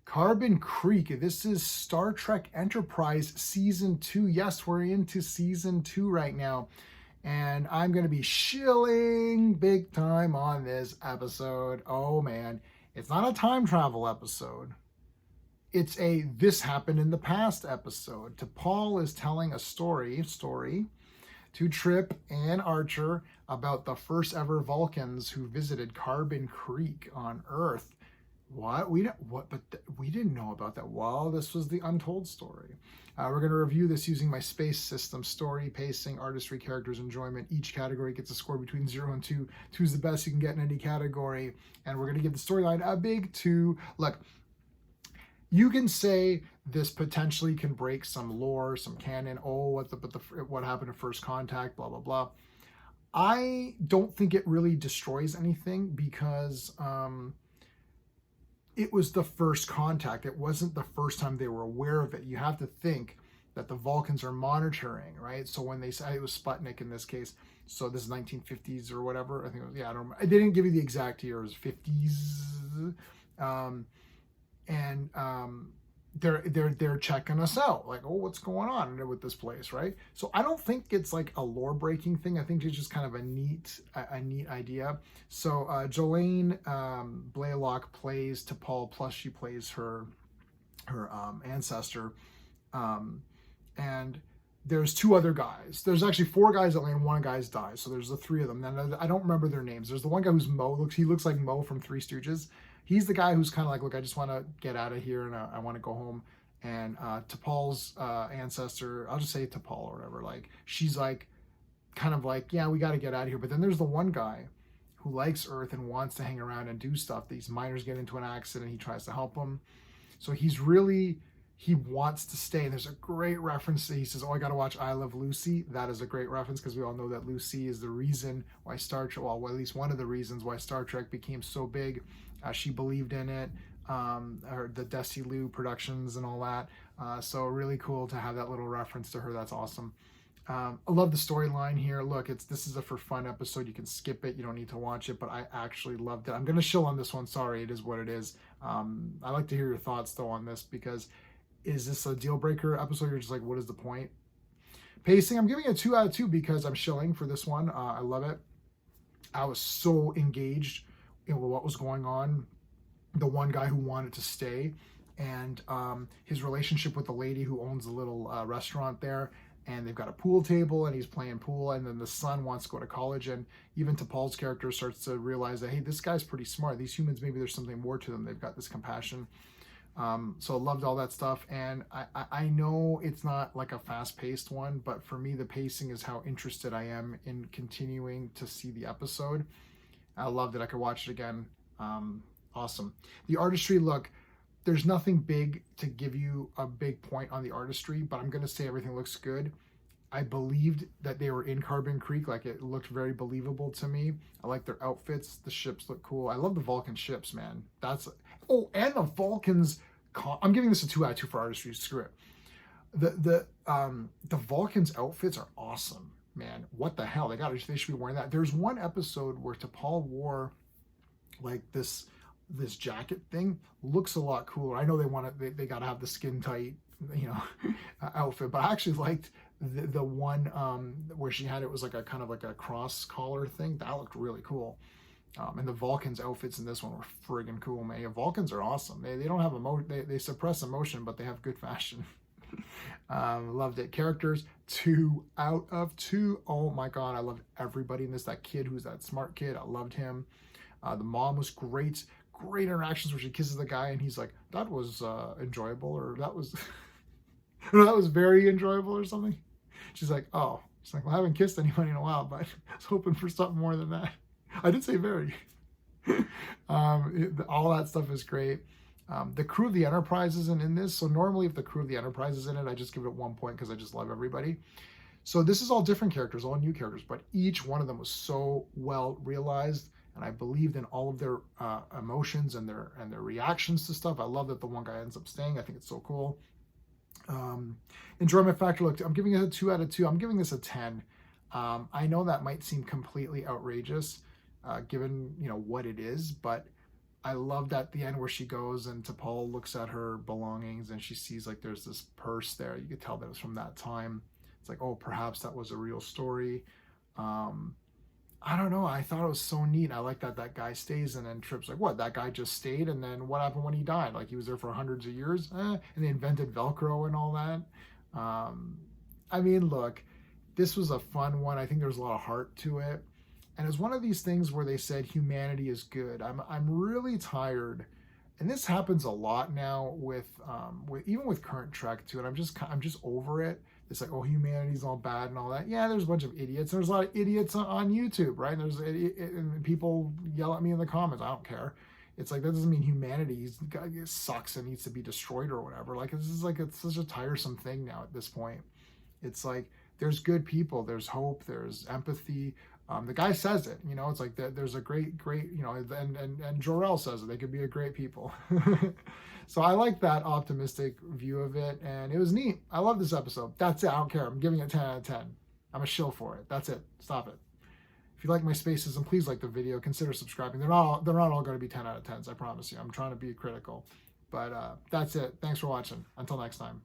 Carbon Creek. This is Star Trek Enterprise Season 2. Yes, we're into Season 2 right now. And I'm going to be shilling big time on this episode. Oh man, it's not a time travel episode. It's a this happened in the past episode. T'Pol is telling a story to Trip and Archer about the first ever Vulcans who visited Carbon Creek on Earth. What we don't what but we didn't know about that. Well, this was the untold story. We're going to review this using my space system: story, pacing, artistry, characters, enjoyment. Each category gets a score between 0 and 2. 2 is the best you can get in any category, and we're going to give the storyline a big 2. Look, you can say this potentially can break some lore, some canon. Oh, what happened to First Contact? Blah blah blah. I don't think it really destroys anything because it was the first contact. It wasn't the first time they were aware of it. You have to think that the Vulcans are monitoring, right? So when they say it was Sputnik in this case, so this is 1950s or whatever. I think it was, I don't remember. I didn't give you the exact year. It was 50s. They're checking us out, like, oh, what's going on with this place, right? So I don't think it's like a lore breaking thing. I think it's just kind of a neat idea. So Jolene Blaylock plays T'Pol, plus she plays her ancestor, and there's 2 other guys. There's actually 4 guys that land, 1 guy's dies. So there's the 3 of them. Then I don't remember their names. There's the one guy who's Mo. He looks like Mo from Three Stooges. He's the guy who's kind of like, look, I just want to get out of here and I want to go home. And T'Pol's ancestor, I'll just say T'Pol or whatever, like, she's like, kind of like, yeah, we got to get out of here. But then there's the one guy who likes Earth and wants to hang around and do stuff. These miners get into an accident. He tries to help them. So he wants to stay. And there's a great reference. He says, oh, I got to watch I Love Lucy. That is a great reference because we all know that Lucy is the reason why Star Trek, well, at least one of the reasons why Star Trek became so big. She believed in it, the Desilu productions and all that. So really cool to have that little reference to her. That's awesome. I love the storyline here. Look, this is a for fun episode. You can skip it. You don't need to watch it, but I actually loved it. I'm going to shill on this one. Sorry, it is what it is. I like to hear your thoughts though on this, because is this a deal breaker episode? You're just like, what is the point? Pacing, I'm giving it a 2 out of 2 because I'm shilling for this one. I love it. I was so engaged in what was going on. The one guy who wanted to stay, and his relationship with the lady who owns the little restaurant there, and they've got a pool table and he's playing pool, and then the son wants to go to college, and even T'Pol's character starts to realize that, hey, this guy's pretty smart. These humans, maybe there's something more to them. They've got this compassion. So I loved all that stuff, and I know it's not like a fast-paced one, but for me the pacing is how interested I am in continuing to see the episode. I loved it. I could watch it again. Awesome. The artistry, look, there's nothing big to give you a big point on the artistry, but I'm going to say everything looks good. I believed that they were in Carbon Creek. Like, it looked very believable to me. I like their outfits. The ships look cool. I love the Vulcan ships, man. Oh, and the Vulcans. I'm giving this a 2 out of 2 for artistry. Screw it. The Vulcans outfits are awesome. Man, what the hell? They should be wearing that. There's one episode where T'Pol wore like this jacket thing. Looks a lot cooler. I know they got to have the skin tight, outfit, but I actually liked the one where she had it was like a kind of like a cross collar thing. That looked really cool. And the Vulcans outfits in this one were friggin' cool, man. Yeah, Vulcans are awesome. They don't have they suppress emotion, but they have good fashion. Loved it. Characters, 2 out of 2. Oh my god, I loved everybody in this. That kid who's that smart kid, I loved him. The mom was great. Great interactions where she kisses the guy and he's like, that was enjoyable, or that was that was very enjoyable or something. She's like, oh. She's like, well, I haven't kissed anybody in a while, but I was hoping for something more than that. I did say very. All that stuff is great. The crew of the Enterprise isn't in this. So normally if the crew of the Enterprise is in it, I just give it 1 point because I just love everybody. So this is all different characters, all new characters, but each one of them was so well realized. And I believed in all of their emotions and their reactions to stuff. I love that the one guy ends up staying. I think it's so cool. Enjoyment factor, look, I'm giving it a 2 out of 2. I'm giving this a 10. I know that might seem completely outrageous, given what it is, but I loved at the end where she goes and T'Pol looks at her belongings and she sees like there's this purse there. You could tell that it was from that time. It's like, oh, perhaps that was a real story. Um, I don't know. I thought it was so neat. I like that that guy stays, and then Trip's like, what? That guy just stayed, and then what happened when he died? Like he was there for hundreds of years, and they invented Velcro and all that. Um, I mean, look, this was a fun one. I think there was a lot of heart to it, and it's one of these things where they said humanity is good. I'm really tired, and this happens a lot now with even with current Trek too. And I'm just over it. It's like, oh, humanity's all bad and all that. Yeah, there's a bunch of idiots. There's a lot of idiots on YouTube, right? And people yell at me in the comments. I don't care. It's like that doesn't mean humanity sucks and needs to be destroyed or whatever. Like this is like it's such a tiresome thing now at this point. It's like there's good people, there's hope, there's empathy. The guy says it, you know. It's like that. There's a great, you know, and Jor-El says it. They could be a great people. So I like that optimistic view of it, and it was neat. I love this episode. That's it. I don't care. I'm giving it 10 out of 10. I'm a shill for it. That's it. Stop it. If you like my spaces, and please like the video, consider subscribing. They're not all going to be 10 out of 10s. I promise you. I'm trying to be critical, but that's it. Thanks for watching. Until next time.